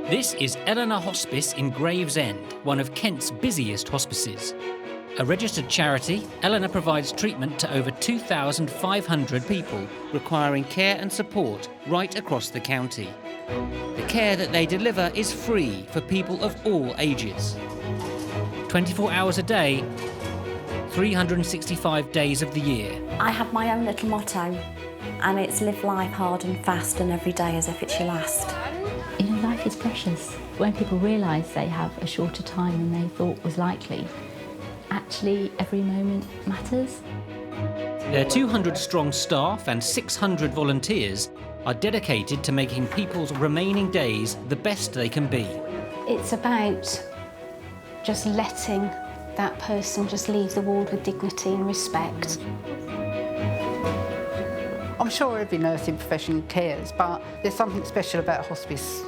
This is Ellenor Hospice in Gravesend, one of Kent's busiest hospices. A registered charity, Ellenor provides treatment to over 2,500 people requiring care and support right across the county. The care that they deliver is free for people of all ages. 24 hours a day, 365 days of the year. I have my own little motto, and it's live life hard and fast and every day as if it's your last. You know, life is precious. When people realise they have a shorter time than they thought was likely, actually every moment matters. Their 200-strong staff and 600 volunteers are dedicated to making people's remaining days the best they can be. It's about just letting that person just leave the ward with dignity and respect. I'm sure every nursing profession cares, but there's something special about hospice.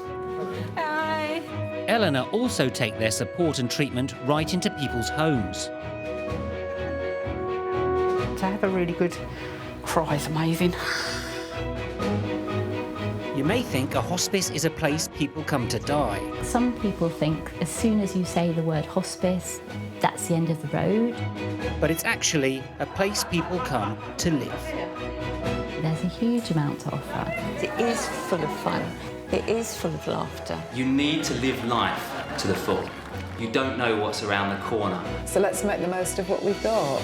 Hi. Ellenor also take their support and treatment right into people's homes. To have a really good cry is amazing. You may think a hospice is a place people come to die. Some people think as soon as you say the word hospice, that's the end of the road. But it's actually a place people come to live. There's a huge amount to offer. It is full of fun. It is full of laughter. You need to live life to the full. You don't know what's around the corner. So let's make the most of what we've got.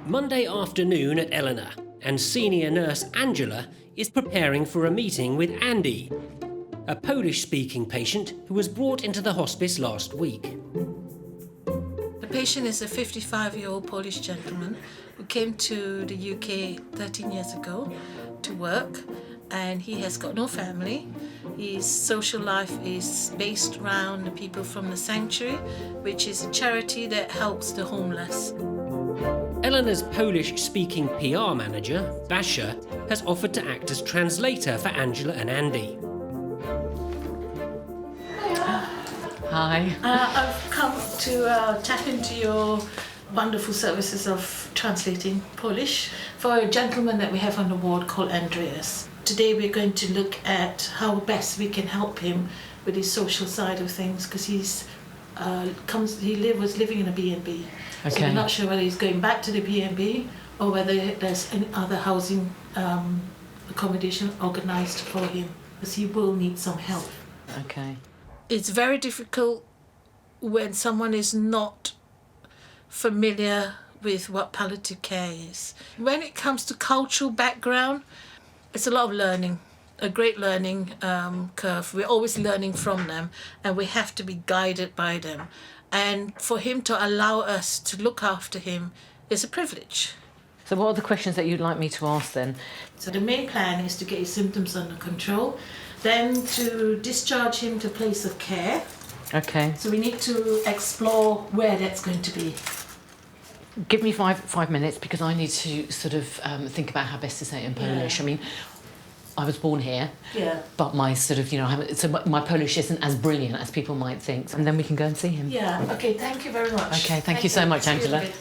Monday afternoon at Ellenor, and senior nurse Angela is preparing for a meeting with Andy, a Polish-speaking patient who was brought into the hospice last week. The patient is a 55-year-old Polish gentleman who came to the UK 13 years ago to work, and he has got no family. His social life is based around the people from the Sanctuary, which is a charity that helps the homeless. Ellenor's Polish-speaking PR manager, Basia, has offered to act as translator for Angela and Andy. Hi. I've come to tap into your wonderful services of translating Polish for a gentleman that we have on the ward called Andreas. Today we're going to look at how best we can help him with his social side of things, because he was living in a B&B. Okay. So we're not sure whether he's going back to the B&B or whether there's any other housing accommodation organised for him, because he will need some help. Okay. It's very difficult when someone is not familiar with what palliative care is. When it comes to cultural background, it's a lot of learning, a great learning curve. We're always learning from them, and we have to be guided by them. And for him to allow us to look after him is a privilege. So what are the questions that you'd like me to ask then? So the main plan is to get his symptoms under control, then to discharge him to a place of care. Okay. So we need to explore where that's going to be. Give me five minutes, because I need to sort of think about how best to say it in Polish. Yeah. I mean, I was born here, Yeah. but my sort of, so my Polish isn't as brilliant as people might think. And then we can go and see him. Yeah, okay, thank you very much. Okay, thank you so much, See you in a Angela. bit.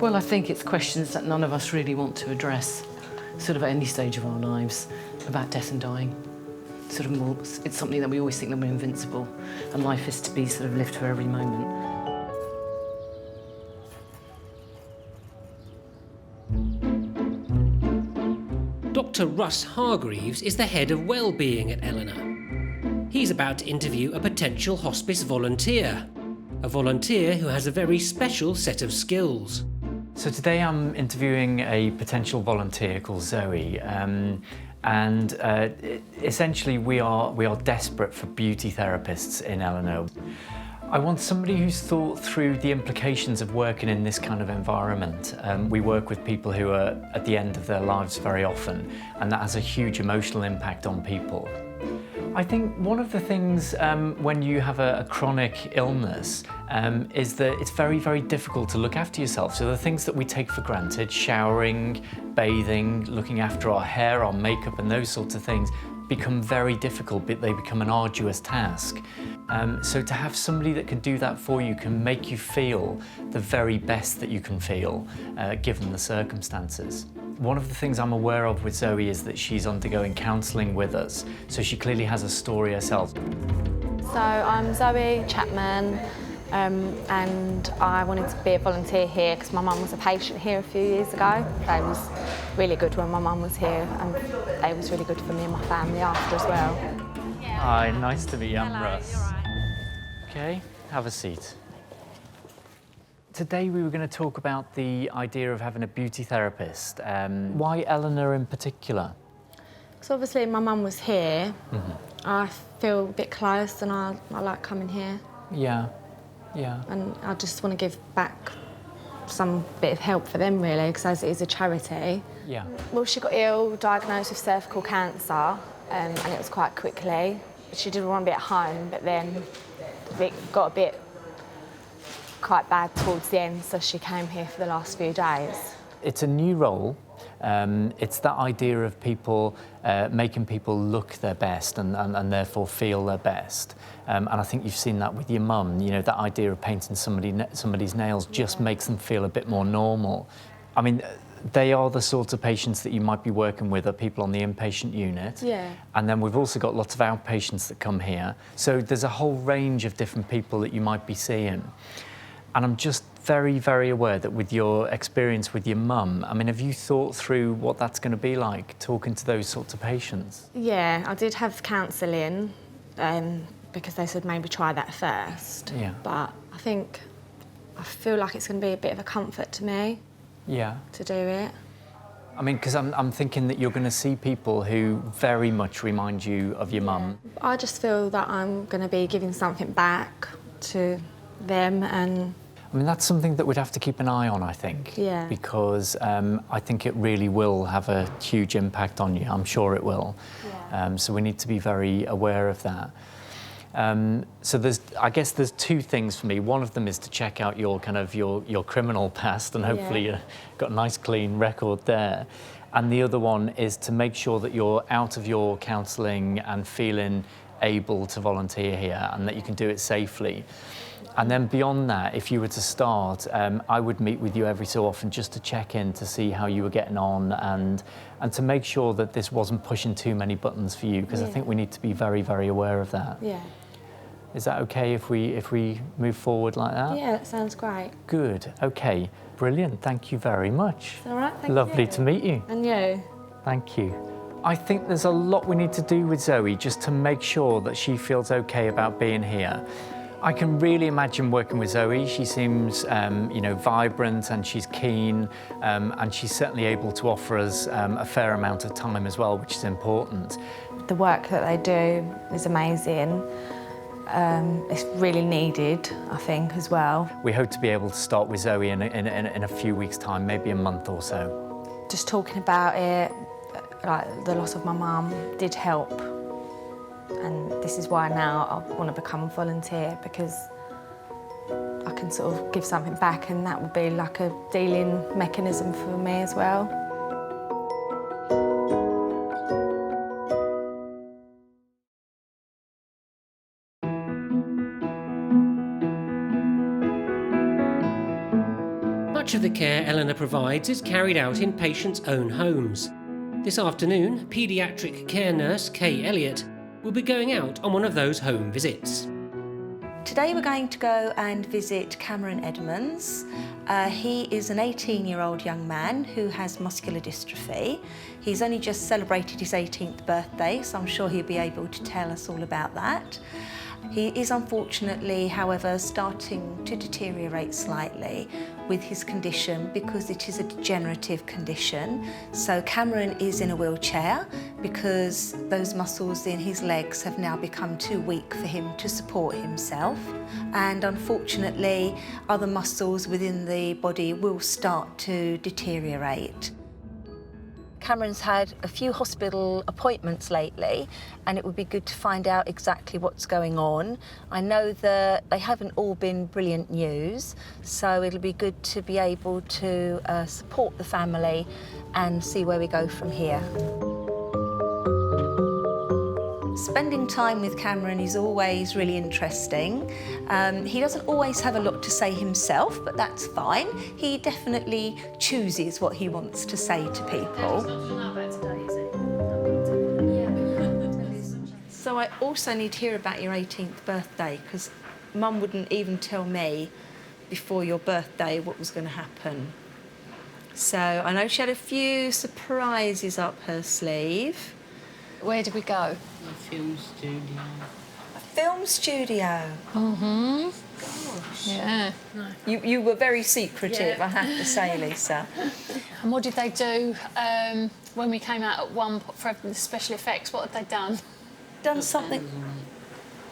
Well, I think it's questions that none of us really want to address, sort of at any stage of our lives, about death and dying. Sort of more, it's something that we always think that we're invincible, and life is to be sort of lived for every moment. Dr. Russ Hargreaves is the head of wellbeing at Ellenor. He's about to interview a potential hospice volunteer, a volunteer who has a very special set of skills. So today I'm interviewing a potential volunteer called Zoe, essentially we are desperate for beauty therapists in Ellenor. I want somebody who's thought through the implications of working in this kind of environment. We work with people who are at the end of their lives very often, and that has a huge emotional impact on people. I think one of the things when you have a chronic illness is that it's very, very difficult to look after yourself. So the things that we take for granted, showering, bathing, looking after our hair, our makeup and those sorts of things, become very difficult, but they become an arduous task. So to have somebody that can do that for you can make you feel the very best that you can feel, given the circumstances. One of the things I'm aware of with Zoe is that she's undergoing counselling with us, so she clearly has a story herself. So I'm Zoe Chapman, and I wanted to be a volunteer here because my mum was a patient here a few years ago. They was really good when my mum was here, and they was really good for me and my family after as well. Hi, nice to meet you, I'm Russ. Okay, have a seat. Today we were going to talk about the idea of having a beauty therapist. Why Eleanor in particular? Because obviously my mum was here. I feel a bit close and I like coming here. Yeah, yeah. And I just want to give back some bit of help for them really, because as it is a charity. Yeah. Well, she got ill, diagnosed with cervical cancer, and it was quite quickly. She did want to be at home, but then it got a bit quite bad towards the end, so she came here for the last few days. It's a new role. It's that idea of people making people look their best and therefore feel their best. And I think you've seen that with your mum. You know, that idea of painting somebody's nails just makes them feel a bit more normal. I mean, they are the sorts of patients that you might be working with, are people on the inpatient unit. Yeah. And then we've also got lots of outpatients that come here. So there's a whole range of different people that you might be seeing. And I'm just very, very aware that with your experience with your mum, I mean, have you thought through what that's going to be like, talking to those sorts of patients? Yeah, I did have counselling, because they said maybe try that first. Yeah. But I feel like it's going to be a bit of a comfort to me. Yeah. To do it. I mean, because I'm thinking that you're going to see people who very much remind you of your mum. I just feel that I'm going to be giving something back to them, and I mean, that's something that we'd have to keep an eye on, I think. Yeah. Because I think it really will have a huge impact on you. I'm sure it will. Yeah. So we need to be very aware of that. So I guess there's two things for me. One of them is to check out your criminal past, and hopefully you've got a nice clean record there. And the other one is to make sure that you're out of your counselling and feeling able to volunteer here, and that you can do it safely. And then beyond that, if you were to start, I would meet with you every so often just to check in to see how you were getting on, and to make sure that this wasn't pushing too many buttons for you, because I think we need to be very, very aware of that. Yeah. Is that okay if we move forward like that? Yeah, that sounds great. Good. Okay. Brilliant. Thank you very much. It's all right, thank you. Lovely to meet you. And you. Thank you. I think there's a lot we need to do with Zoe just to make sure that she feels okay about being here. I can really imagine working with Zoe. She seems, vibrant, and she's keen, and she's certainly able to offer us a fair amount of time as well, which is important. The work that they do is amazing. It's really needed, I think, as well. We hope to be able to start with Zoe in a few weeks' time, maybe a month or so. Just talking about it, like the loss of my mum, did help. And this is why now I want to become a volunteer, because I can sort of give something back, and that would be like a dealing mechanism for me as well. Much of the care Eleanor provides is carried out in patients' own homes. This afternoon, paediatric care nurse Kay Elliott will be going out on one of those home visits. Today we're going to go and visit Cameron Edmonds. He is an 18-year-old young man who has muscular dystrophy. He's only just celebrated his 18th birthday, so I'm sure he'll be able to tell us all about that. He is unfortunately, however, starting to deteriorate slightly with his condition because it is a degenerative condition. So Cameron is in a wheelchair because those muscles in his legs have now become too weak for him to support himself. And unfortunately, other muscles within the body will start to deteriorate. Cameron's had a few hospital appointments lately, and it would be good to find out exactly what's going on. I know that they haven't all been brilliant news, so it'll be good to be able to support the family and see where we go from here. Spending time with Cameron is always really interesting. He doesn't always have a lot to say himself, but that's fine. He definitely chooses what he wants to say to people. So I also need to hear about your 18th birthday, because Mum wouldn't even tell me before your birthday what was going to happen. So I know she had a few surprises up her sleeve. Where did we go? A film studio. A film studio? Mm-hmm. Gosh. Yeah. You were very secretive, Yeah. I have to say, Lisa. And what did they do when we came out at one for the special effects? What had they done? Done something.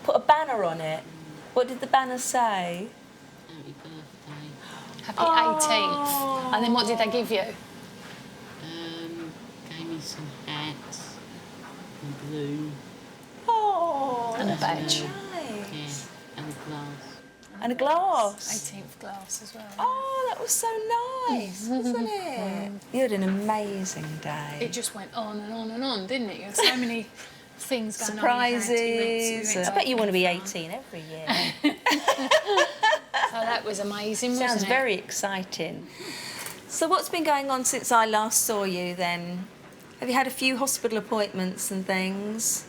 Put a banner on it. What did the banner say? Happy birthday. Happy 18th. And then what did they give you? Gave me some hats and balloon. Oh, And a badge. nice. Yeah, and a glass. And a glass. 18th glass as well. Oh, that was so nice, wasn't it? You had an amazing day. It just went on and on and on, didn't it? You had so many things going Surprises. on. Surprises. I bet you want to be 18 every year. So that was amazing, wasn't it? Sounds very exciting. So what's been going on since I last saw you then? Have you had a few hospital appointments and things?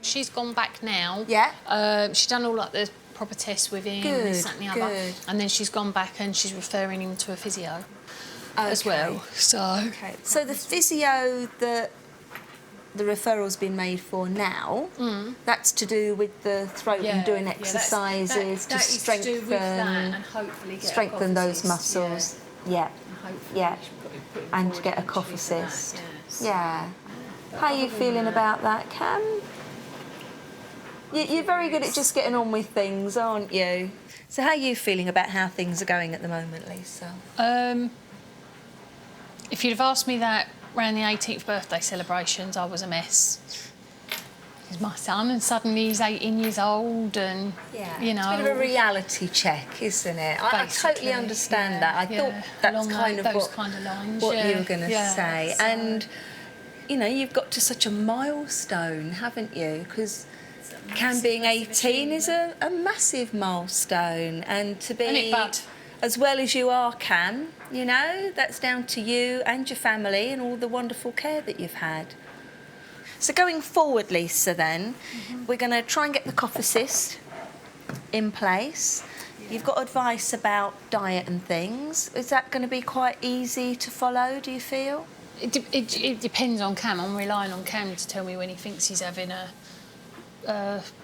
She's gone back now. Yeah? She's done all like the proper tests with him, Good, this, that and the other. good. And then she's gone back and she's referring him to a physio as well. So the physio that the referral's been made for now, that's to do with the throat and doing exercises that to is to do with that strengthen, and hopefully get strengthen a cough those assist, muscles. yeah. Yeah, and to get a cough assist. Yeah. How are you feeling about that, Cam? You're very good at just getting on with things, aren't you? So how are you feeling about how things are going at the moment, Lisa? If you'd have asked me that around the 18th birthday celebrations, I was a mess. He's my son, and suddenly he's 18 years old, and you know, it's a bit of a reality check, isn't it? I totally understand that. I thought that's kind of those kind of lines, what you were going to say, so. and you know, you've got to such a milestone, haven't you? Because Cam being 18 is a massive milestone, and to be as well as you are, Cam, you know, that's down to you and your family and all the wonderful care that you've had. So going forward, Lisa, then, we're going to try and get the cough assist in place. You've got advice about diet and things. Is that going to be quite easy to follow, do you feel? It depends on Cam. I'm relying on Cam to tell me when he thinks he's having a...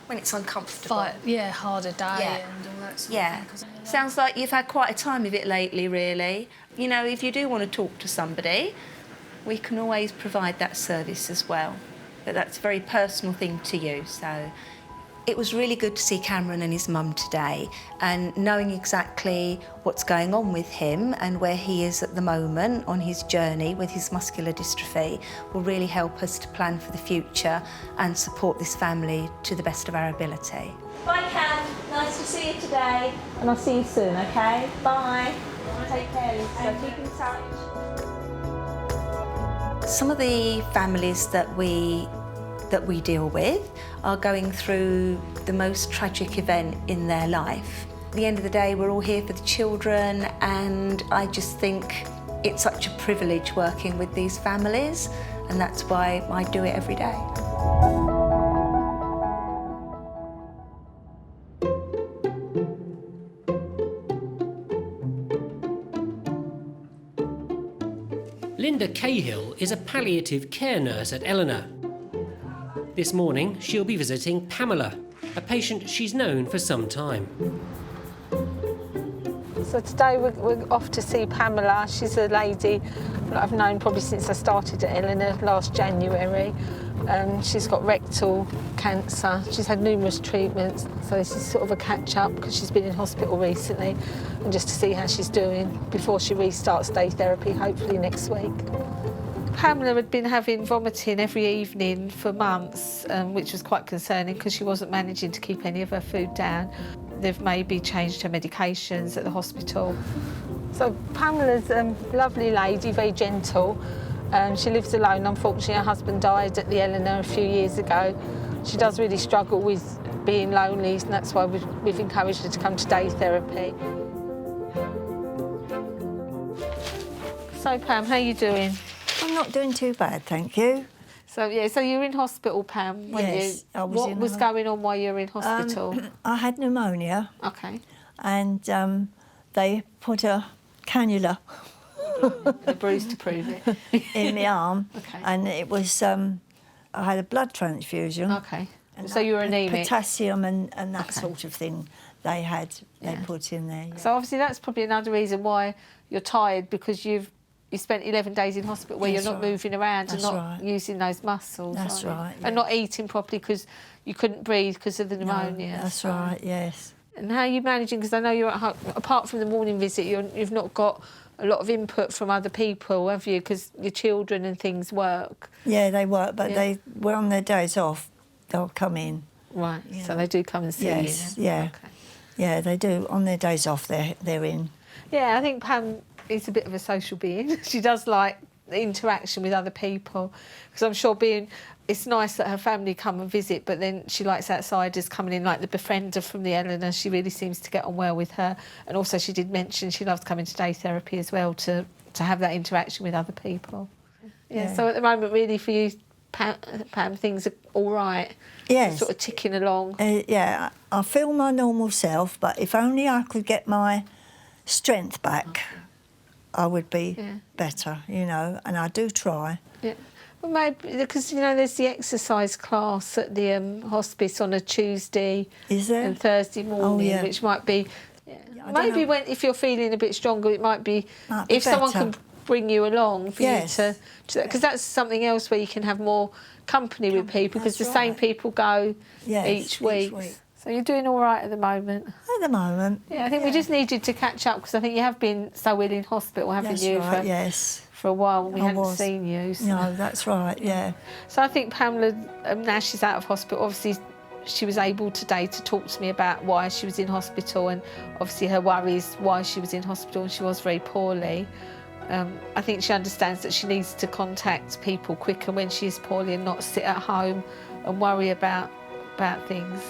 when it's uncomfortable. Harder day and all that sort of thing. Sounds like you've had quite a time of it lately, really. You know, if you do want to talk to somebody, we can always provide that service as well. But that's a very personal thing to you, so... It was really good to see Cameron and his mum today, and knowing exactly what's going on with him and where he is at the moment on his journey with his muscular dystrophy will really help us to plan for the future and support this family to the best of our ability. Bye, Cam. Nice to see you today. And I'll see you soon, OK? Bye. Take care, Lisa. Keep in touch. Some of the families that we deal with are going through the most tragic event in their life. At the end of the day, we're all here for the children, and I just think it's such a privilege working with these families, and that's why I do it every day. Linda Cahill is a palliative care nurse at Eleanor. This morning, she'll be visiting Pamela, a patient she's known for some time. So today we're off to see Pamela. She's a lady that I've known probably since I started at Eleanor last January. She's got rectal cancer. She's had numerous treatments, so this is sort of a catch-up because she's been in hospital recently, and just to see how she's doing before she restarts day therapy, hopefully next week. Pamela had been having vomiting every evening for months, which was quite concerning because she wasn't managing to keep any of her food down. They've maybe changed her medications at the hospital. So Pamela's a lovely lady, very gentle. She lives alone. Unfortunately, her husband died at the Eleanor a few years ago. She does really struggle with being lonely, and that's why we've encouraged her to come to day therapy. So Pam, how are you doing? I'm not doing too bad, thank you. So yeah, so you're in hospital, Pam. Yes, I was. What was going on while you were in hospital? I had pneumonia. Okay. And they put a cannula a bruise to prove it in my arm. Okay. And it was I had a blood transfusion. Okay. And so you were anemic. Potassium and that sort of thing they put in there. Yeah. So obviously that's probably another reason why you're tired, because you spent 11 days in hospital where you're not moving around and not using those muscles. That's right. Yeah. And not eating properly because you couldn't breathe because of the pneumonia. No, that's right, yes. And how are you managing? Because I know you're at home, apart from the morning visit, you've not got a lot of input from other people, have you? Because your children and things work. Yeah, they work, but they were on their days off. They'll come in. Right, so they do come and see you. Yes, yeah. Okay. Yeah, they do. On their days off, they're in. Yeah, I think Pam is a bit of a social being. She does like the interaction with other people, because I'm sure it's nice that her family come and visit, but then she likes outsiders coming in, like the befriender from the Eleanor. She really seems to get on well with her. And also she did mention she loves coming to day therapy as well, to have that interaction with other people. Yeah, so at the moment, really, for you, Pam, things are all right? Yes. Sort of ticking along? Yeah, I feel my normal self, but if only I could get my strength back, I would be better, you know, and I do try. Yeah. Well, maybe, because, you know, there's the exercise class at the hospice on a Tuesday and Thursday morning, which might be... Maybe if you're feeling a bit stronger, it might be if someone can bring you along for you to... Because that's something else where you can have more company with people, because the same people go each week. So you're doing all right at the moment? At the moment. Yeah, I think we just needed to catch up, because I think you have been so ill in hospital, haven't you? For a while, and we hadn't seen you. So. No, that's right, yeah. So I think Pamela, now she's out of hospital, obviously she was able today to talk to me about why she was in hospital, and obviously her worries why she was in hospital, and she was very poorly. I think she understands that she needs to contact people quicker when she is poorly and not sit at home and worry about things.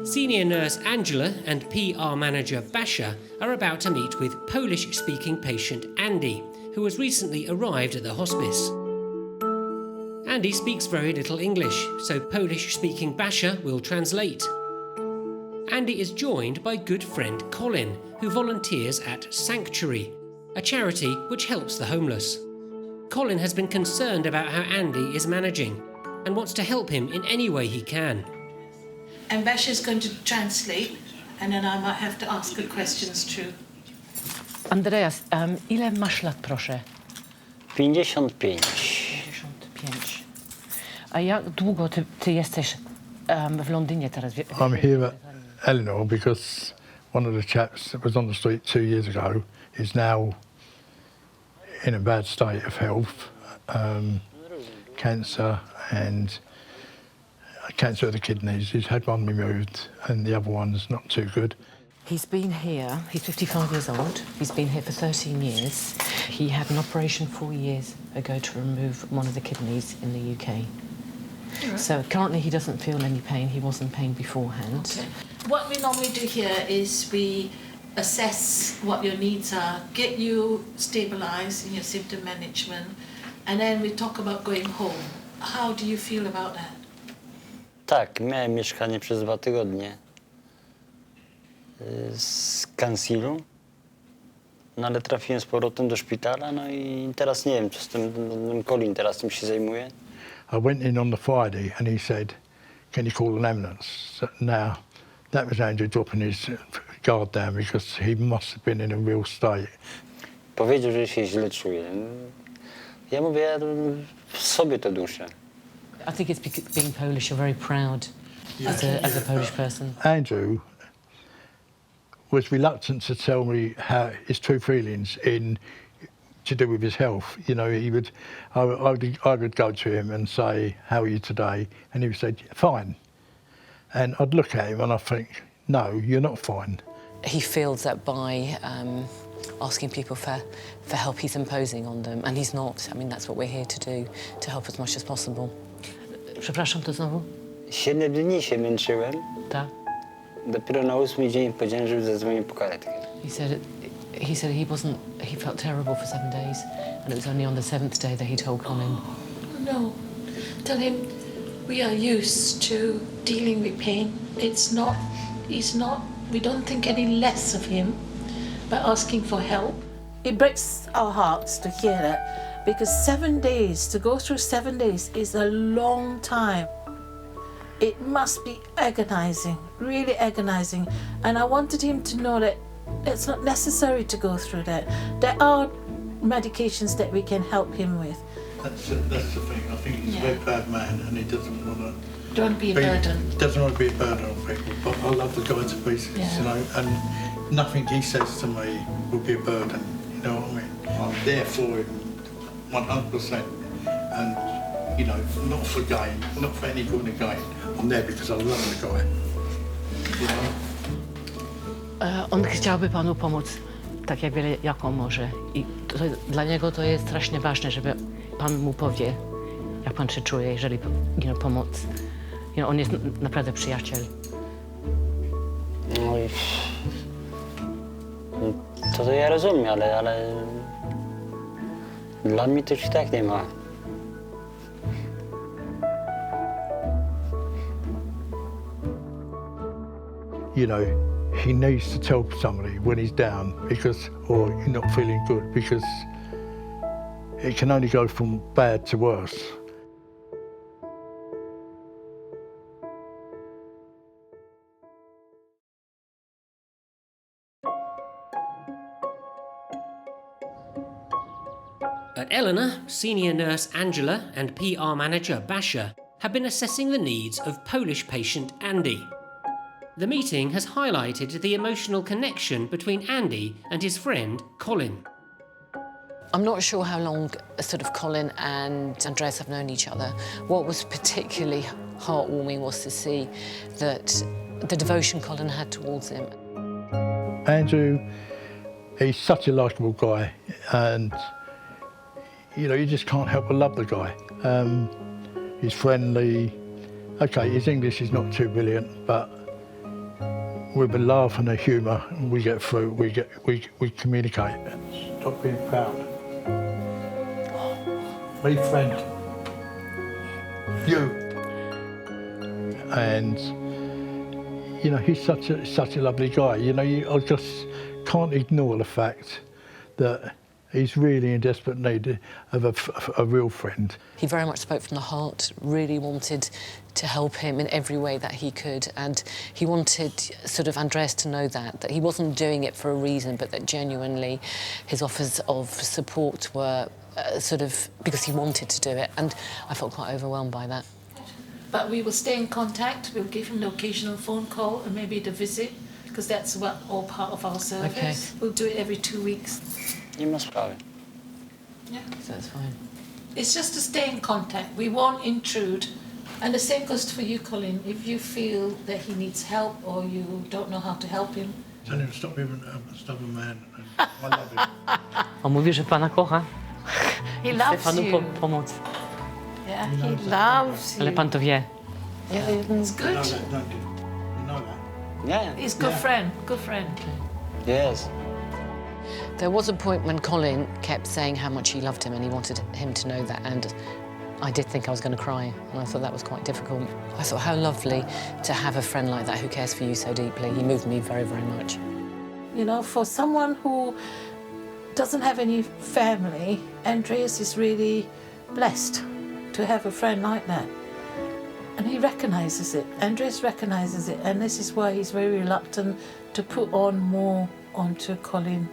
Senior nurse Angela and PR manager Basia are about to meet with Polish-speaking patient Andy, who has recently arrived at the hospice. Andy speaks very little English, so Polish-speaking Basia will translate. Andy is joined by good friend Colin, who volunteers at Sanctuary, a charity which helps the homeless. Colin has been concerned about how Andy is managing and wants to help him in any way he can. And Basia's going to translate, and then I might have to ask her questions too. Andreas, ile masz lat, proszę? 55. 55. A jak długo ty jesteś w Londynie teraz? I'm here at Ellenor because one of the chaps that was on the street 2 years ago is now in a bad state of health, cancer and cancer of the kidneys. He's had one removed and the other one's not too good. He's been here, he's 55 years old, he's been here for 13 years. He had an operation 4 years ago to remove one of the kidneys in the UK. Right. So currently he doesn't feel any pain, he was in pain beforehand. Okay. What we normally do here is we assess what your needs are, get you stabilised in your symptom management, and then we talk about going home. How do you feel about that? Tak, miałem mieszkanie przez 2 tygodnie z Kansilu, no ale trafiłem z powrotem do szpitala, no i teraz nie wiem, co z tym Colin teraz tym się zajmuje. I went in on the Friday and he said, can you call an ambulance? So now, that was Andrew dropping his guard down because he must have been in a real state. Powiedział, że się źle czuje. Ja mówię, ja w sobie to duszę. I think it's being Polish, you're very proud as a Polish person. Andrew was reluctant to tell me how his true feelings to do with his health. You know, I would go to him and say, how are you today? And he would say, fine. And I'd look at him and I'd think, no, you're not fine. He feels that by asking people for help. He's imposing on them, and he's not. I mean, that's what we're here to do, to help as much as possible. Przepraszam, to znowu? 7 dni się męczyłem. Tak. Dopiero na 8 dzień powiedziałem, żeby zadzwonił po karetkę. He said he felt terrible for 7 days, and it was only on the 7th day that he told Colin. No, tell him we are used to dealing with pain. We don't think any less of him by asking for help. It breaks our hearts to hear that, because 7 days, to go through 7 days is a long time. It must be agonizing, really agonizing. And I wanted him to know that it's not necessary to go through that. There are medications that we can help him with. That's the thing. I think he's a very bad man, and he doesn't want to. Don't be a burden. Doesn't want to be a burden on people. But I love the guy to pieces, you know, and nothing he says to me will be a burden. You know what I mean? I'm there for him, 100%, and you know, not for gain, not for any good gain. I'm there because I love the guy. You know? On chciałby panu pomóc tak jak wiele, jak on może. I dla niego to jest strasznie ważne, żeby pan mu powie, jak pan się czuje, jeżeli pomoc. On jest naprawdę przyjaciel. No i to ja rozumiem, ale dla mnie to już i tak nie ma. You know, he needs to tell somebody when he's down or you're not feeling good, because it can only go from bad to worse. At Eleanor, senior nurse Angela and PR manager Basha have been assessing the needs of Polish patient Andy. The meeting has highlighted the emotional connection between Andy and his friend Colin. I'm not sure how long Colin and Andreas have known each other. What was particularly heartwarming was to see that the devotion Colin had towards him. Andrew, he's such a likeable guy, and you know, you just can't help but love the guy. He's friendly. Okay, his English is not too brilliant, but with a laugh and a humour, we get through. We communicate. Stop being proud. Me friend. You. And you know, he's such a lovely guy. You know, I just can't ignore the fact that he's really in desperate need of a real friend. He very much spoke from the heart, really wanted to help him in every way that he could, and he wanted Andreas to know that he wasn't doing it for a reason, but that genuinely his offers of support were because he wanted to do it, and I felt quite overwhelmed by that. But we will stay in contact. We'll give him the occasional phone call and maybe the visit, because that's all part of our service. Okay. We'll do it every 2 weeks. Nie ma sprawy. Yeah. That's fine. It's just to stay in contact. We won't intrude. And the same goes for you, Colin. If you feel that he needs help or you don't know how to help him. Tell him to stop being a stubborn man. I love him. On mówi, że pana kocha. He loves panu you. pomóc. Yeah, he loves you. Ale pan to wie. Yeah, it's good. You know that, don't you? You know that. Yeah. He's a good friend. Good friend. Yes. There was a point when Colin kept saying how much he loved him and he wanted him to know that, and I did think I was going to cry, and I thought that was quite difficult. I thought how lovely to have a friend like that who cares for you so deeply. He moved me very, very much. You know, for someone who doesn't have any family, Andreas is really blessed to have a friend like that. And he recognises it. Andreas recognises it, and this is why he's very reluctant to put on more onto Colin.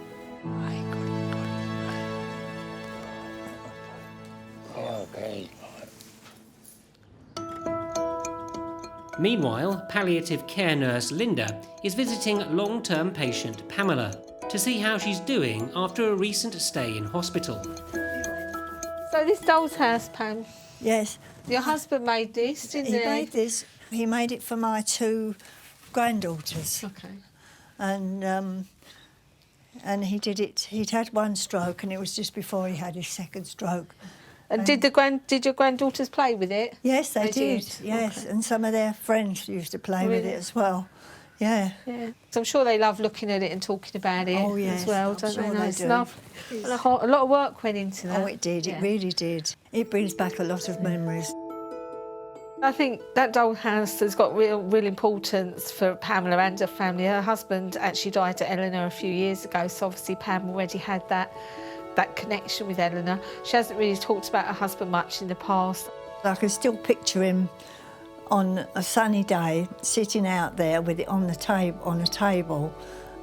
Okay. Meanwhile, palliative care nurse Linda is visiting long-term patient Pamela to see how she's doing after a recent stay in hospital. So this doll's house, Pam? Yes. Your husband made this, didn't he? He made this. He made it for my 2 granddaughters. Okay. And and he did it. He'd had one stroke, and it was just before he had his second stroke. And did your granddaughters play with it? Yes, they did. Yes, okay. and some of their friends used to play with it as well. Yeah. Yeah. So I'm sure they love looking at it and talking about it as well, don't they? They It's do. lovely. A lot of work went into that. Oh, it did. It really did. It brings back a lot of memories. I think that dollhouse has got real importance for Pamela and her family. Her husband actually died at Eleanor a few years ago, so obviously Pam already had that connection with Eleanor. She hasn't really talked about her husband much in the past. I can still picture him on a sunny day, sitting out there with it on a table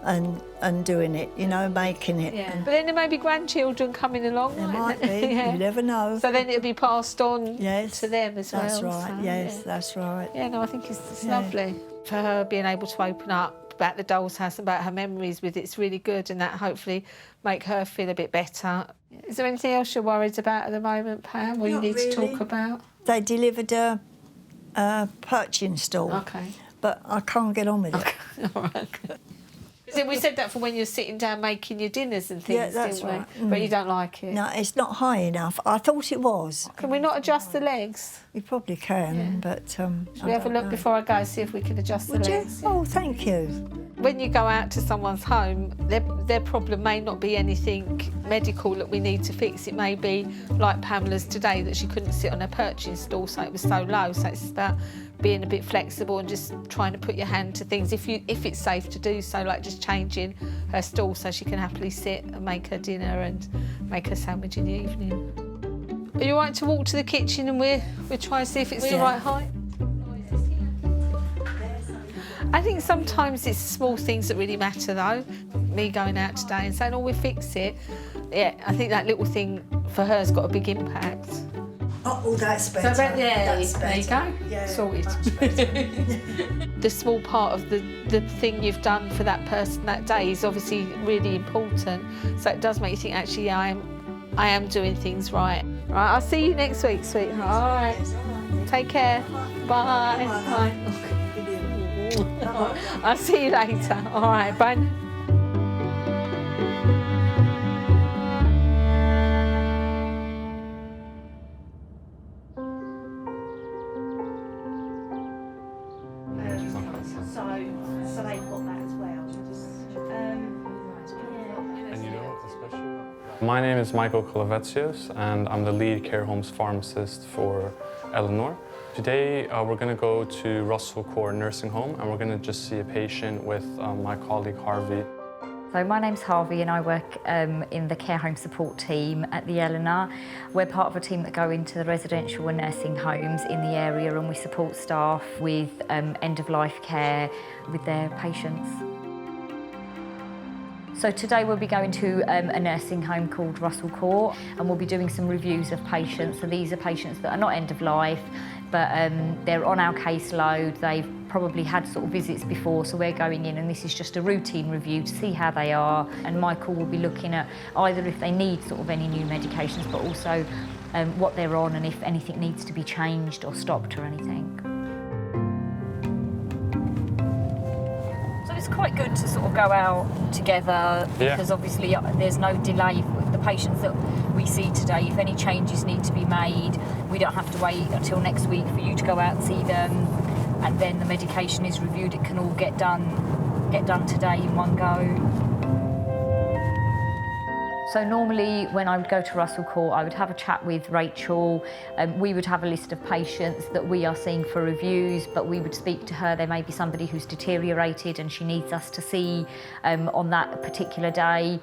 and doing it, you know, making it. Yeah. But then there may be grandchildren coming along. There might be, you never know. So then it'll be passed on to them as well. That's right, so, yes, that's right. Yeah, no, I think it's lovely. For her being able to open up about the doll's house, about her memories with it's really good, and that hopefully make her feel a bit better. Is there anything else you're worried about at the moment, Pam, or you need to talk about? They delivered a perching stall. Okay. But I can't get on with it. Okay. All right. We said that for when you're sitting down making your dinners and things, Yeah, that's didn't we? right. But you don't like it? No, it's not high enough. I thought it was. Can we not adjust the legs? You probably can, but... Should we have a look before I go, see if we can adjust the legs? Oh, thank you. When you go out to someone's home, their problem may not be anything medical that we need to fix. It may be like Pamela's today, that she couldn't sit on her perching stool, so it was so low. So it's about being a bit flexible and just trying to put your hand to things if it's safe to do so, like just changing her stool so she can happily sit and make her dinner and make her sandwich in the evening. Are you all right to walk to the kitchen and we'll try and see if it's the right height? I think sometimes it's small things that really matter though. Me going out today and saying, oh, we'll fix it. Yeah, I think that little thing for her has got a big impact. Oh, that's better. So, that's better. There you go. Yeah, sorted. The small part of the thing you've done for that person that day is obviously really important. So it does make you think, actually, yeah, I am doing things right. Right, I'll see you next week, sweetheart. All right. Take care. Bye. Bye. I'll see you later. All right, bye. So they've got that as well. My name is Michael Kolovetsios, and I'm the lead care homes pharmacist for Eleanor. Today we're going to go to Russell Court Nursing Home, and we're going to just see a patient with my colleague Harvey. So my name's Harvey and I work in the care home support team at the Eleanor. We're part of a team that go into the residential and nursing homes in the area, and we support staff with end-of-life care with their patients. So today we'll be going to a nursing home called Russell Court, and we'll be doing some reviews of patients. So these are patients that are not end of life, but they're on our caseload. They've probably had sort of visits before, so we're going in and this is just a routine review to see how they are. And Michael will be looking at either if they need sort of any new medications, but also what they're on and if anything needs to be changed or stopped or anything. It's quite good to sort of go out together because obviously there's no delay with the patients that we see today. If any changes need to be made, we don't have to wait until next week for you to go out and see them, and then the medication is reviewed. It can all get done today in one go. So normally when I would go to Russell Court, I would have a chat with Rachel. We would have a list of patients that we are seeing for reviews, but we would speak to her. There may be somebody who's deteriorated and she needs us to see on that particular day.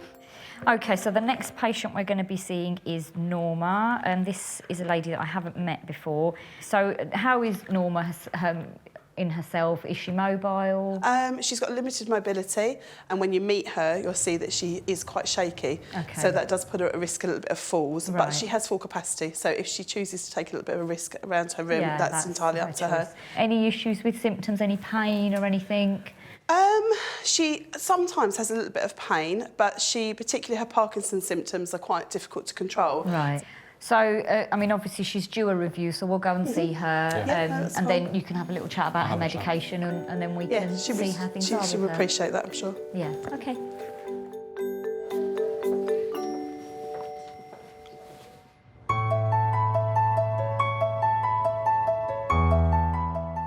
Okay, so the next patient we're going to be seeing is Norma, and this is a lady that I haven't met before. So how is Norma in herself? Is she mobile? She's got limited mobility, and when you meet her, you'll see that she is quite shaky. Okay. So that does put her at risk a little bit of falls, Right. but she has full capacity. So if she chooses to take a little bit of a risk around her room, Yeah, that's entirely up to her. Any issues with symptoms, any pain or anything? She sometimes has a little bit of pain, but particularly her Parkinson's symptoms are quite difficult to control. Right. So, I mean, obviously she's due a review, so we'll go and see her, and then you can have a little chat about her medication, and then we can see how things are. She will appreciate that, I'm sure. Yeah, okay.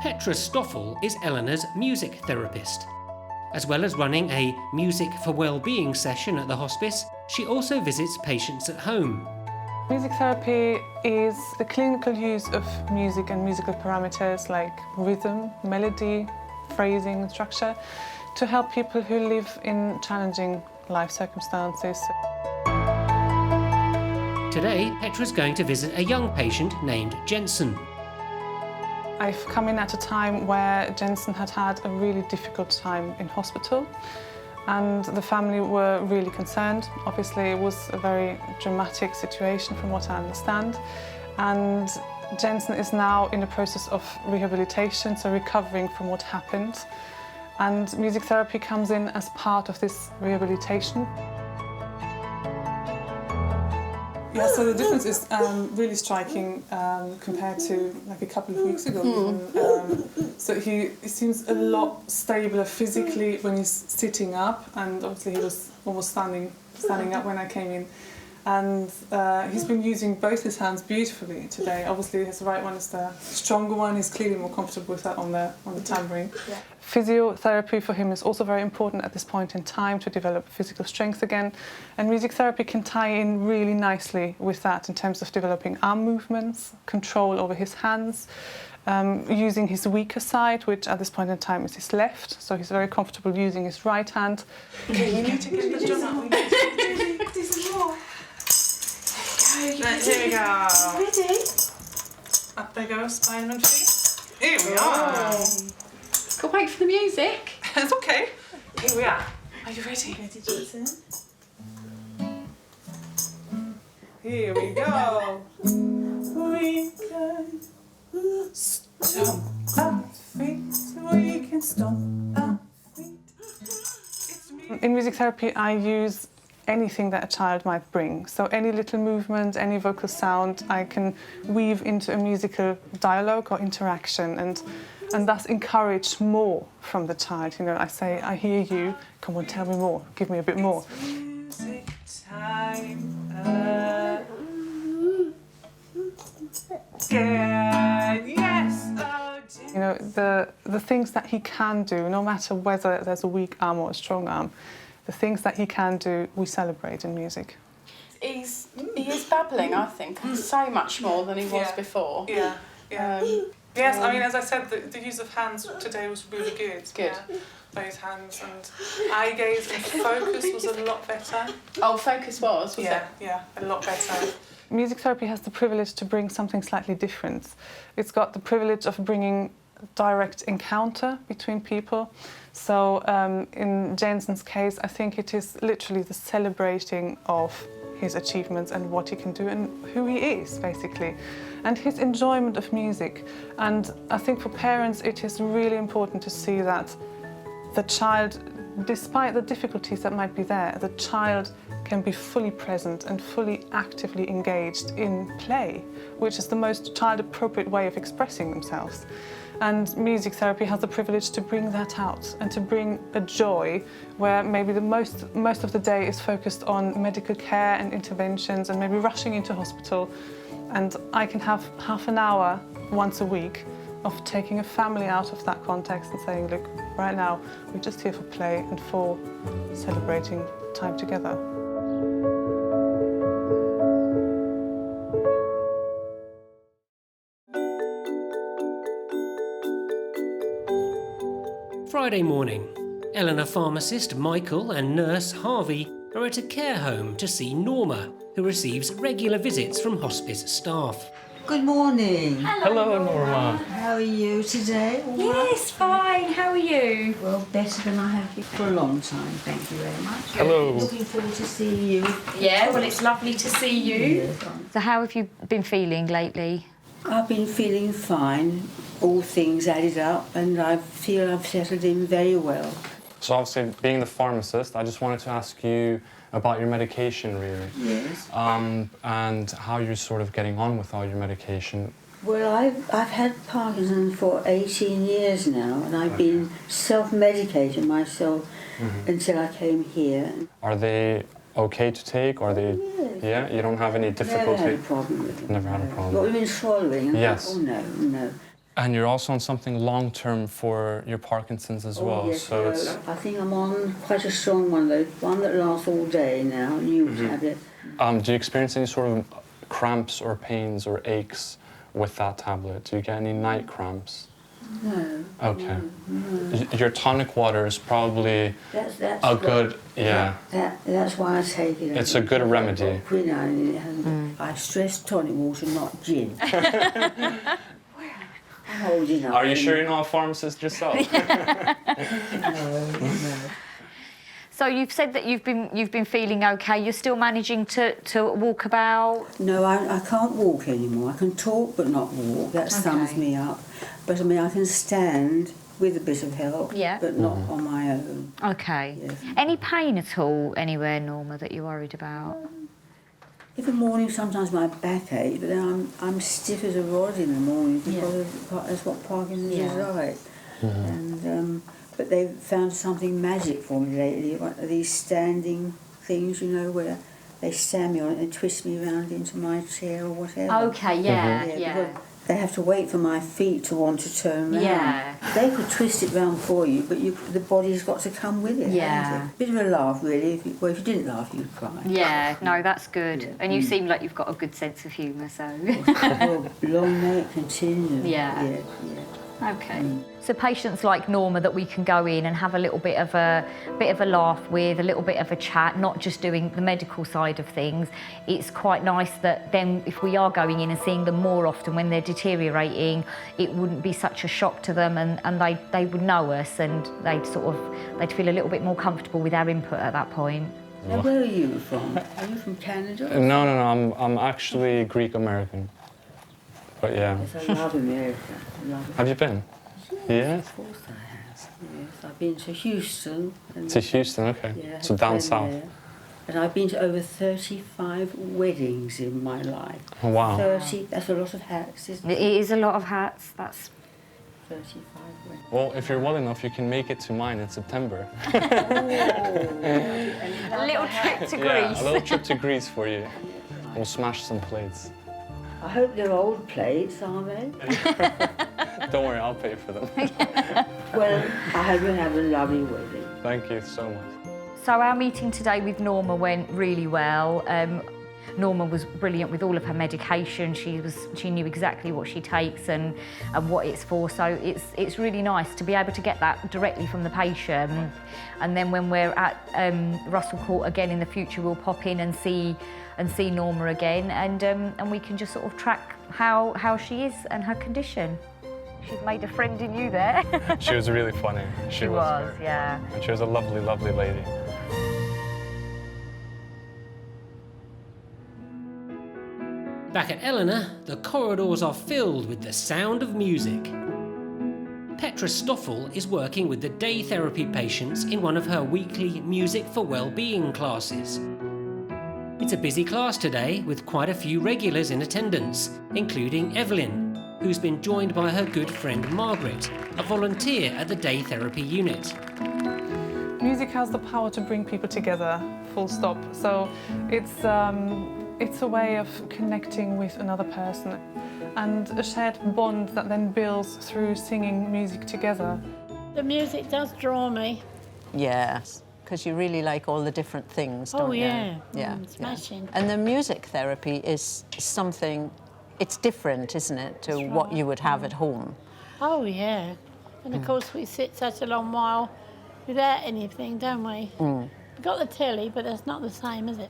Petra Stoffel is Eleanor's music therapist. As well as running a Music for Wellbeing session at the hospice, she also visits patients at home. Music therapy is the clinical use of music and musical parameters like rhythm, melody, phrasing and structure to help people who live in challenging life circumstances. Today, Petra's going to visit a young patient named Jensen. I've come in at a time where Jensen had had a really difficult time in hospital, and the family were really concerned. Obviously, it was a very dramatic situation from what I understand, and Jensen is now in the process of rehabilitation, so recovering from what happened. And music therapy comes in as part of this rehabilitation. Yeah, so the difference is really striking compared to like a couple of weeks ago. So he seems a lot stabler physically when he's sitting up, and obviously he was almost standing up when I came in. And he's been using both his hands beautifully today. Obviously his right one is the stronger one. He's clearly more comfortable with that on the tambourine. Yeah. Physiotherapy for him is also very important at this point in time to develop physical strength again. And music therapy can tie in really nicely with that in terms of developing arm movements, control over his hands, using his weaker side, which at this point in time is his left. So he's very comfortable using his right hand. Okay, you need to get the drum up. Here we go. Ready? Up they go, Spiderman feet. Here we are. Go wait for the music. It's okay. Here we are. Are you ready? Ready, Jason? Here we go. We can stomp our feet. We can stomp our feet. In music therapy, I use anything that a child might bring. So any little movement, any vocal sound, I can weave into a musical dialogue or interaction and thus encourage more from the child. You know, I say, I hear you, come on, tell me more, give me a bit more. Music time. Yes! You know, the things that he can do, no matter whether there's a weak arm or a strong arm, the things that he can do, we celebrate in music. He is babbling, I think, so much more than he was before. Yeah, yeah. Yes, I mean, as I said, the use of hands today was really good. Good. Yeah. Both hands and eye gaze and focus was a lot better. Oh, focus was it? Yeah, a lot better. Music therapy has the privilege to bring something slightly different. It's got the privilege of bringing direct encounter between people. So in Jensen's case, I think it is literally the celebrating of his achievements and what he can do and who he is, basically, and his enjoyment of music. And I think for parents, it is really important to see that the child, despite the difficulties that might be there, the child can be fully present and fully actively engaged in play, which is the most child-appropriate way of expressing themselves. And music therapy has the privilege to bring that out and to bring a joy where maybe the most of the day is focused on medical care and interventions and maybe rushing into hospital. And I can have half an hour once a week of taking a family out of that context and saying, look, right now, we're just here for play and for celebrating time together. Friday morning, Eleanor pharmacist Michael and nurse Harvey are at a care home to see Norma, who receives regular visits from hospice staff. Good morning. Hello, Norma. How are you today? Yes, fine. How are you? Well, better than I have been for a long time, thank you very much. Hello. Looking forward to seeing you. Yeah, well, it's lovely to see you. Yes. So how have you been feeling lately? I've been feeling fine, all things added up, and I feel I've settled in very well. So obviously, being the pharmacist, I just wanted to ask you about your medication, really. Yes. And how you're sort of getting on with all your medication. Well, I've had Parkinson's for 18 years now, and I've been self-medicating myself until I came here. Are they okay to take? Are they? Yes. Yeah, you don't have any difficulty. Never had a problem with them. Never had a problem. What, you mean swallowing? Yes. Oh no, no. And you're also on something long-term for your Parkinson's as well. Yes, So it's... I think I'm on quite a strong one, though. One that lasts all day now, a new tablet. Do you experience any sort of cramps or pains or aches with that tablet? Do you get any night cramps? No. Okay. No. Your tonic water is probably That's a good, yeah. That's why I take it. It's a good remedy. Quinine in it, hasn't it? I stress tonic water, not gin. I'm old enough. Are you sure you're not a pharmacist yourself? No. So you've said that you've been feeling okay. You're still managing to walk about? No, I can't walk anymore. I can talk but not walk. That sums me up. But I mean, I can stand with a bit of help, but not on my own. Okay. Yes. Any pain at all anywhere, Norma, that you're worried about? In the morning, sometimes my back aches, but then I'm stiff as a rod in the morning because that's what Parkinson's is like. And but they've found something magic for me lately. One of these standing things, you know, where they stand me on it and twist me around into my chair or whatever. Okay, yeah. Because they have to wait for my feet to want to turn round. Yeah. They could twist it round for you, but the body's got to come with it. Yeah. Hasn't it? Bit of a laugh, really. If you didn't laugh, you'd cry. Yeah, no, that's good. And you seem like you've got a good sense of humour, so... Well, long may it continue. Yeah. Okay. So patients like Norma that we can go in and have a little bit of a laugh with, a little bit of a chat, not just doing the medical side of things. It's quite nice that then if we are going in and seeing them more often when they're deteriorating, it wouldn't be such a shock to them, and they would know us, and they'd feel a little bit more comfortable with our input at that point. Now, where are you from? Are you from Canada? No, I'm actually Greek American. But yeah. Yes, I love America. Have you been? Yeah. Of course I have. Yes, I've been to Houston. To Houston, okay. Yeah, So down south. there. And I've been to over 35 weddings in my life. Oh, wow. 30, that's a lot of hats, isn't it? It is a lot of hats, that's... 35 weddings. Well, if you're well enough, you can make it to mine in September. A little trip to Greece. Yeah, a little trip to Greece for you. We'll smash some plates. I hope they're old plates, are they? Don't worry, I'll pay for them. Well, I hope you have a lovely wedding. Thank you so much. So our meeting today with Norma went really well. Norma was brilliant with all of her medication. She knew exactly what she takes and what it's for. So it's really nice to be able to get that directly from the patient. And then when we're at Russell Court again in the future, we'll pop in and see Norma again, and we can just sort of track how she is and her condition. She's made a friend in you there. She was really funny. She was, yeah. And she was a lovely, lovely lady. Back at Eleanor, the corridors are filled with the sound of music. Petra Stoffel is working with the day therapy patients in one of her weekly Music for Wellbeing classes. It's a busy class today with quite a few regulars in attendance, including Evelyn, who's been joined by her good friend Margaret, a volunteer at the day therapy unit. Music has the power to bring people together, full stop. So it's a way of connecting with another person and a shared bond that then builds through singing music together. The music does draw me. Yes, because you really like all the different things, don't you? Yeah. Smashing. And the music therapy is something, it's different, isn't it, to what you would have at home? Oh, yeah. And of course we sit such a long while without anything, don't we? We've got the telly, but that's not the same, is it?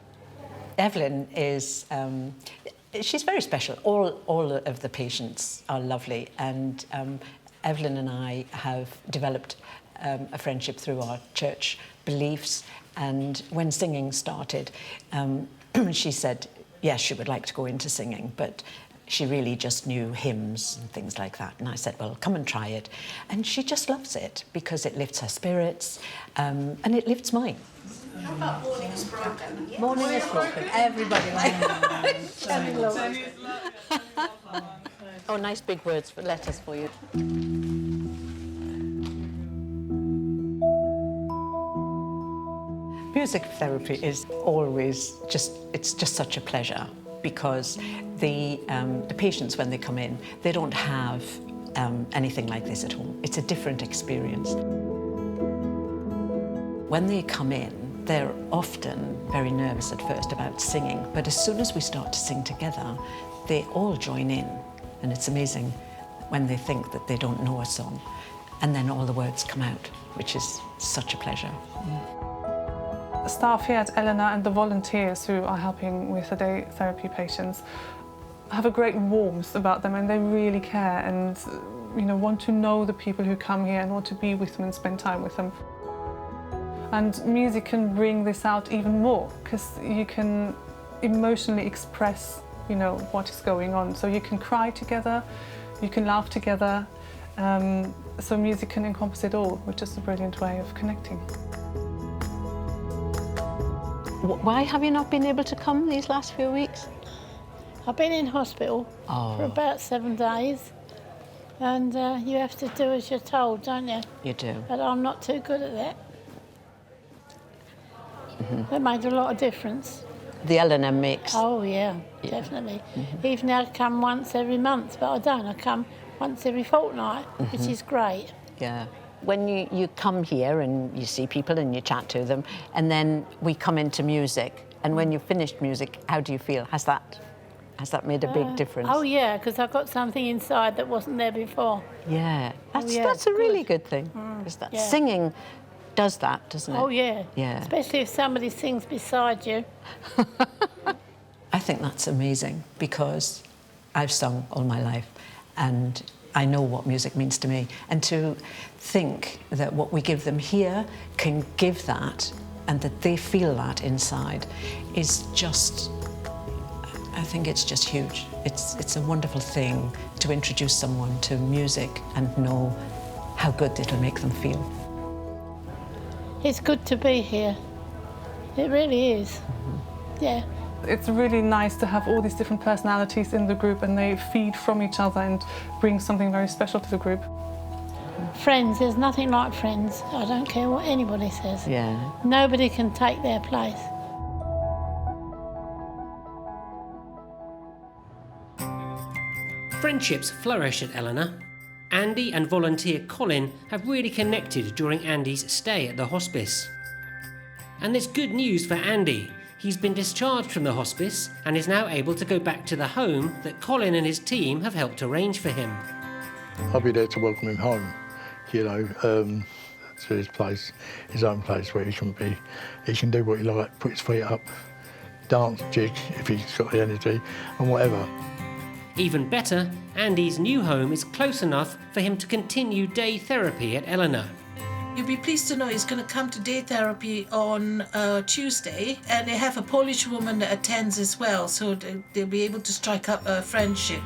Evelyn is, she's very special. All of the patients are lovely, and Evelyn and I have developed a friendship through our church beliefs, and when singing started, she said, yes, she would like to go into singing, but she really just knew hymns and things like that. And I said, well, come and try it. And she just loves it because it lifts her spirits, and it lifts mine. How about Morning is Broken? Morning is broken. Everybody likes it. Oh, nice big words for letters for you. Music therapy is always it's just such a pleasure, because the patients, when they come in, they don't have anything like this at home. It's a different experience. When they come in, they're often very nervous at first about singing, but as soon as we start to sing together, they all join in, and it's amazing when they think that they don't know a song, and then all the words come out, which is such a pleasure. The staff here at Ellenor and the volunteers who are helping with the day therapy patients have a great warmth about them, and they really care and want to know the people who come here and want to be with them and spend time with them. And music can bring this out even more, because you can emotionally express, what is going on. So you can cry together, you can laugh together. So music can encompass it all, which is a brilliant way of connecting. Why have you not been able to come these last few weeks? I've been in hospital for about 7 days, and you have to do as you're told, don't you? You do. But I'm not too good at that. That made a lot of difference. The Ellenor mix. Oh, yeah, definitely. Even though I come once every month, but I don't. I come once every fortnight, which is great. Yeah. When you come here and you see people and you chat to them, and then we come into music, and when you've finished music, how do you feel? Has that made a big difference? Oh, yeah, because I've got something inside that wasn't there before. Yeah, that's a really good thing. Singing does that, doesn't it? Oh, yeah. Yeah. Especially if somebody sings beside you. I think that's amazing, because I've sung all my life and I know what music means to me. And to think that what we give them here can give that, and that they feel that inside, is just, I think it's just huge. It's a wonderful thing to introduce someone to music and know how good it'll make them feel. It's good to be here. It really is. Yeah. It's really nice to have all these different personalities in the group, and they feed from each other and bring something very special to the group. Friends, there's nothing like friends. I don't care what anybody says. Yeah. Nobody can take their place. Friendships flourish at Ellenor. Andy and volunteer Colin have really connected during Andy's stay at the hospice. And there's good news for Andy. He's been discharged from the hospice and is now able to go back to the home that Colin and his team have helped arrange for him. I'll be there to welcome him home, to his place, his own place where he can be. He can do what he likes, put his feet up, dance, jig if he's got the energy, and whatever. Even better, Andy's new home is close enough for him to continue day therapy at Ellenor. You'll be pleased to know he's going to come to day therapy on Tuesday, and they have a Polish woman that attends as well, so they'll be able to strike up a friendship.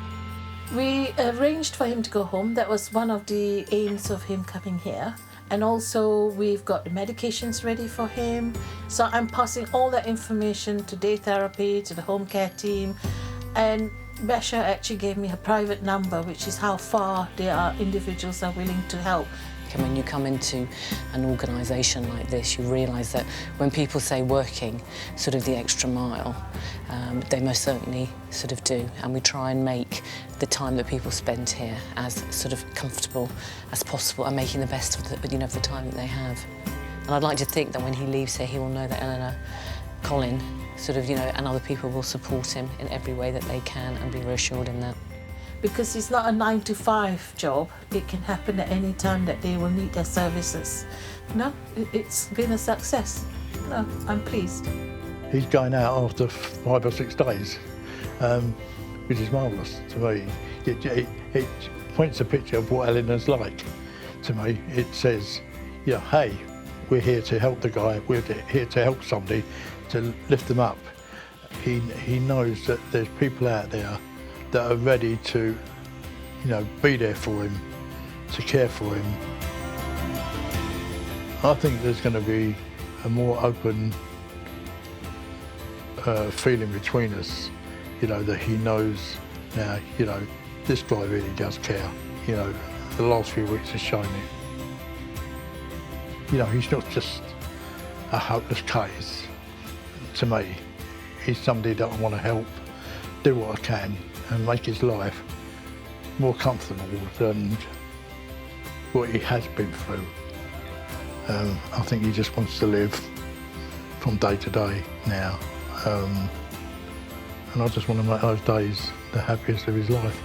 We arranged for him to go home. That was one of the aims of him coming here. And also we've got the medications ready for him. So I'm passing all that information to day therapy, to the home care team, and Basha actually gave me a private number, which is how far individuals are willing to help. And when you come into an organisation like this, you realise that when people say working sort of the extra mile, they most certainly sort of do. And we try and make the time that people spend here as sort of comfortable as possible, and making the best of the, of the time that they have. And I'd like to think that when he leaves here, he will know that Ellenor, Colin, and other people will support him in every way that they can, and be reassured in that. Because it's not a 9-to-5 job, it can happen at any time that they will need their services. No, it's been a success. No, I'm pleased. He's going out after 5 or 6 days, which is marvellous to me. It points a picture of what Ellenor's like to me. It says, hey, we're here to help the guy, we're here to help somebody, to lift them up. He knows that there's people out there that are ready to, be there for him, to care for him. I think there's going to be a more open feeling between us, that he knows now, this guy really does care. The last few weeks have shown it. He's not just a hopeless case to me. He's somebody that I want to help, do what I can, and make his life more comfortable than what he has been through. I think he just wants to live from day to day now. And I just want to make those days the happiest of his life.